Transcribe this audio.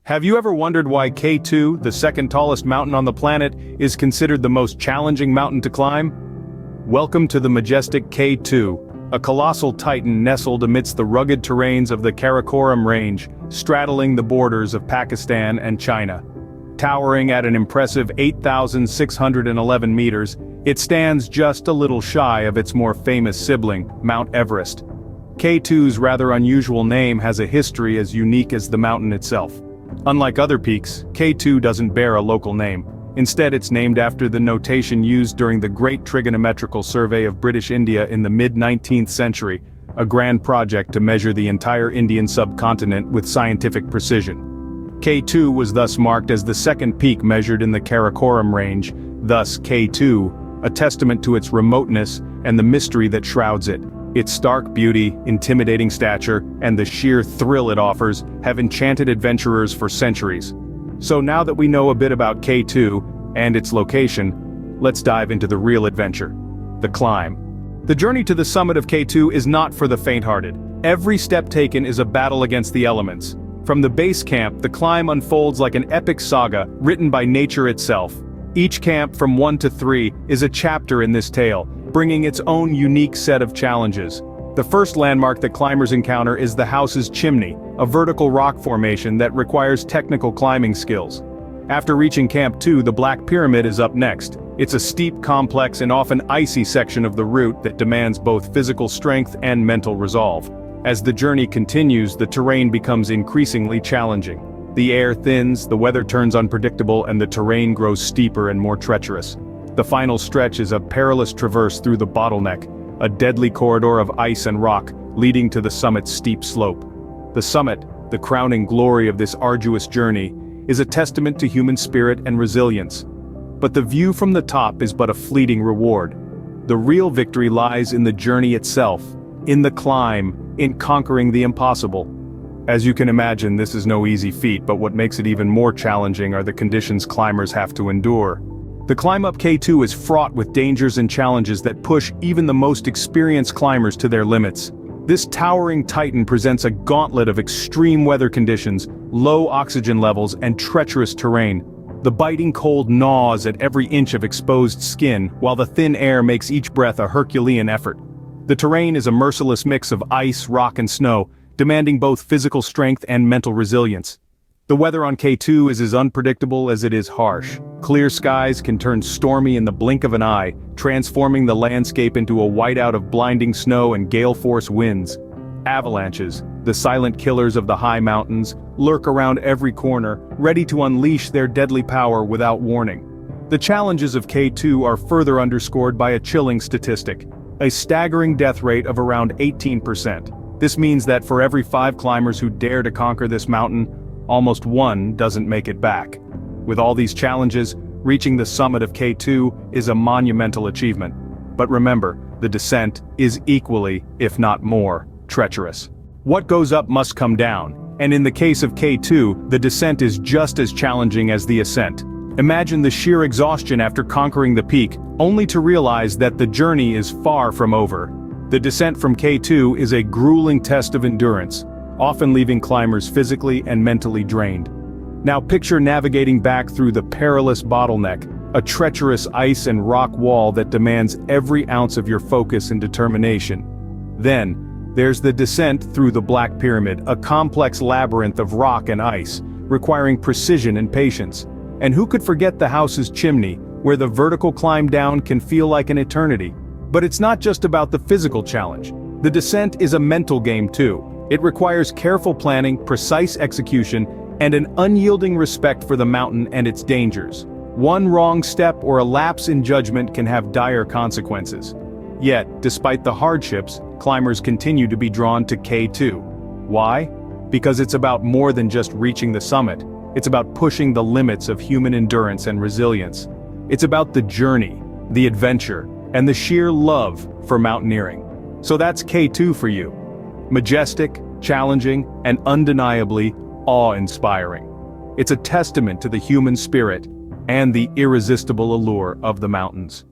Have you ever wondered why K2, the second tallest mountain on the planet, is considered the most challenging mountain to climb? Welcome to the majestic K2, a colossal titan nestled amidst the rugged terrains of the Karakoram range, straddling the borders of Pakistan and China. Towering at an impressive 8,611 meters, it stands just a little shy of its more famous sibling, Mount Everest. K2's rather unusual name has a history as unique as the mountain itself. Unlike other peaks, K2 doesn't bear a local name. Instead, it's named after the notation used during the Great Trigonometrical Survey of British India in the mid-19th century, a grand project to measure the entire Indian subcontinent with scientific precision. K2 was thus marked as the second peak measured in the Karakoram range, thus K2, a testament to its remoteness and the mystery that shrouds it. Its stark beauty, intimidating stature, and the sheer thrill it offers have enchanted adventurers for centuries. So now that we know a bit about K2 and its location, let's dive into the real adventure: the climb. The journey to the summit of K2 is not for the faint-hearted. Every step taken is a battle against the elements. From the base camp, the climb unfolds like an epic saga written by nature itself. Each camp from 1 to 3 is a chapter in this tale, bringing its own unique set of challenges. The first landmark that climbers encounter is the house's chimney, a vertical rock formation that requires technical climbing skills. After reaching Camp 2, the Black Pyramid is up next. It's a steep, complex, and often icy section of the route that demands both physical strength and mental resolve. As the journey continues, the terrain becomes increasingly challenging. The air thins, the weather turns unpredictable, and the terrain grows steeper and more treacherous. The final stretch is a perilous traverse through the bottleneck, a deadly corridor of ice and rock, leading to the summit's steep slope. The summit, the crowning glory of this arduous journey, is a testament to human spirit and resilience. But the view from the top is but a fleeting reward. The real victory lies in the journey itself, in the climb, in conquering the impossible. As you can imagine, this is no easy feat, but what makes it even more challenging are the conditions climbers have to endure. The climb up K2 is fraught with dangers and challenges that push even the most experienced climbers to their limits. This towering titan presents a gauntlet of extreme weather conditions, low oxygen levels, and treacherous terrain. The biting cold gnaws at every inch of exposed skin, while the thin air makes each breath a Herculean effort. The terrain is a merciless mix of ice, rock, and snow, demanding both physical strength and mental resilience. The weather on K2 is as unpredictable as it is harsh. Clear skies can turn stormy in the blink of an eye, transforming the landscape into a whiteout of blinding snow and gale-force winds. Avalanches, the silent killers of the high mountains, lurk around every corner, ready to unleash their deadly power without warning. The challenges of K2 are further underscored by a chilling statistic: a staggering death rate of around 18%. This means that for every 5 climbers who dare to conquer this mountain, almost one doesn't make it back. With all these challenges, reaching the summit of K2 is a monumental achievement. But remember, the descent is equally, if not more, treacherous. What goes up must come down, and in the case of K2, the descent is just as challenging as the ascent. Imagine the sheer exhaustion after conquering the peak, only to realize that the journey is far from over. The descent from K2 is a grueling test of endurance, often leaving climbers physically and mentally drained. Now picture navigating back through the perilous bottleneck, a treacherous ice and rock wall that demands every ounce of your focus and determination. Then, there's the descent through the Black Pyramid, a complex labyrinth of rock and ice, requiring precision and patience. And who could forget the house's chimney, where the vertical climb down can feel like an eternity? But it's not just about the physical challenge. The descent is a mental game too. It requires careful planning, precise execution, and an unyielding respect for the mountain and its dangers. One wrong step or a lapse in judgment can have dire consequences. Yet, despite the hardships, climbers continue to be drawn to K2. Why? Because it's about more than just reaching the summit. It's about pushing the limits of human endurance and resilience. It's about the journey, the adventure, and the sheer love for mountaineering. So that's K2 for you. Majestic, challenging, and undeniably awe-inspiring. It's a testament to the human spirit and the irresistible allure of the mountains.